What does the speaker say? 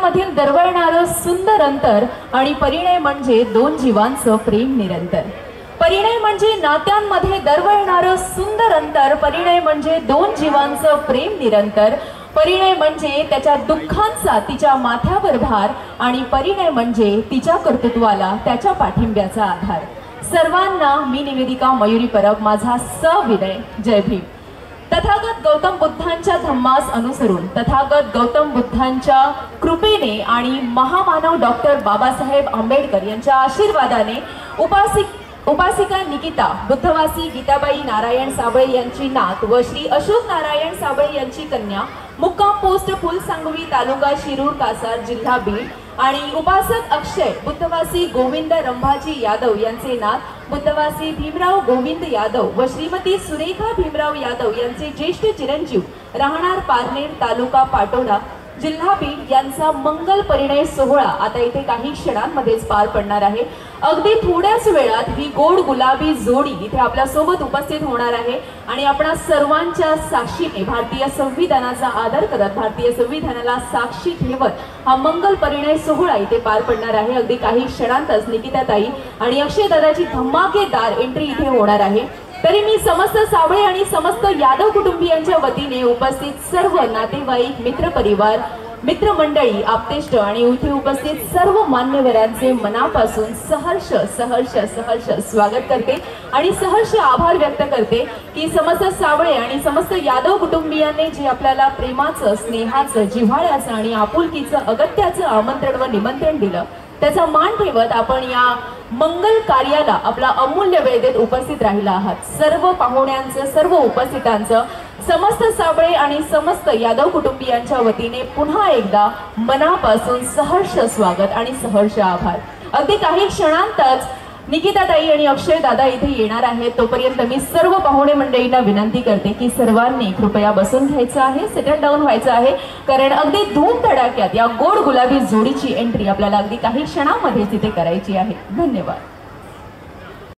नात्यांमधील दरवळणारं सुंदर अंतर आणि परिणय म्हणजे दोन जीवांचं प्रेम निरंतर। परिणय म्हणजे नात्यांमध्ये दरवळणारं सुंदर अंतर, परिणय म्हणजे दोन जीवांचं प्रेम निरंतर, परिणय म्हणजे त्याच्या दुःखांचा तिच्या माथ्यावर भार आणि परिणय म्हणजे तिच्या कर्तृत्वाला त्याच्या पाठिंब्याचा आधार। सर्वांना मी निवेदिका मयुरी परब माझा सविनय जय भीम। तथागत गौतम बुद्धांच्या धम्मास अनुसरून, तथागत गौतम बुद्धांच्या कृपेने आणि महामानव डॉक्टर बाबासाहेब आंबेडकर यांच्या आशीर्वादाने उपासिका निकिता बुद्धवासी गीताबाई नारायण साबळे यांची नात व श्री अशोक नारायण साबळे यांची कन्या, मुक्काम पोस्ट फुलसांगवी तालुका शिरूर कासार जिल्हा बीड, आणि उपासक अक्षय बुद्धवासी गोविंद रंभाजी यादव यांचे नात बुद्धवासी भीमराव गोविंद यादव व श्रीमती सुरेखा भीमराव यादव यांचे ज्येष्ठ चिरंजीव, राहणार पारनेर तालुका पाटोदा जिल्हा बीड यांचा मंगल परिणय सोहळा आता इथे काही क्षणांमध्येच पार पडणार आहे। अगदी थोड्याच वेळात ही गोड गुलाबी जोडी इथे आपल्या सोबत उपस्थित होणार आहे आणि आपणा सर्वांच्या साक्षीने भारतीय संविधानाचा आदर करत, भारतीय संविधानाला साक्षी ठेवत हा मंगल परिणय सोहळा इथे पार पडणार आहे। अगदी काही क्षणांतच निकिताताई आणि अक्षय दादाची धमाकेदार एंट्री इथे होणार आहे। तरी मी समस्त साबळे आणि समस्त यादव कुटुंबियांच्या वतीने उपस्थित सर्व नातेवाईक, मित्रपरिवार, मित्रमंडळी, आप्तेष्ट आणि इथे उपस्थित सर्व मान्यवरांचे मनापासून सहर्ष सहर्ष सहर्ष स्वागत करते आणि सहर्ष आभार व्यक्त करते की समस्त साबळे आणि समस्त यादव कुटुंबियांनी जे आपल्याला प्रेमाचं, स्नेहाचं, जिव्हाळ्याचं आणि आपुलकीचं अगत्याचं आमंत्रण व निमंत्रण दिलं, त्याचा मान ठेवत आपण या मंगल कार्याला आपला अमूल्य वेळ देत उपस्थित राहिला आहात। सर्व पाहुण्यांचं, सर्व उपस्थितांचं समस्त साबळे आणि समस्त यादव कुटुंबियांच्या वतीने पुन्हा एकदा मनापासून सहर्ष स्वागत आणि सहर्ष आभार। अगदी काही क्षणांतच निकिताताई आणि अक्षय दादा इथे येणार आहेत, तोपर्यंत मी सर्व पाहुणे मंडळींना विनंती करते की सर्वांनी कृपया बसून घ्यायचं आहे, सेटल डाऊन व्हायचं आहे, कारण अगदी धूमधडाक्यात या गोड गुलाबी जोडीची एंट्री आपल्याला अगदी काही क्षणांमध्ये तिथे करायची आहे। धन्यवाद।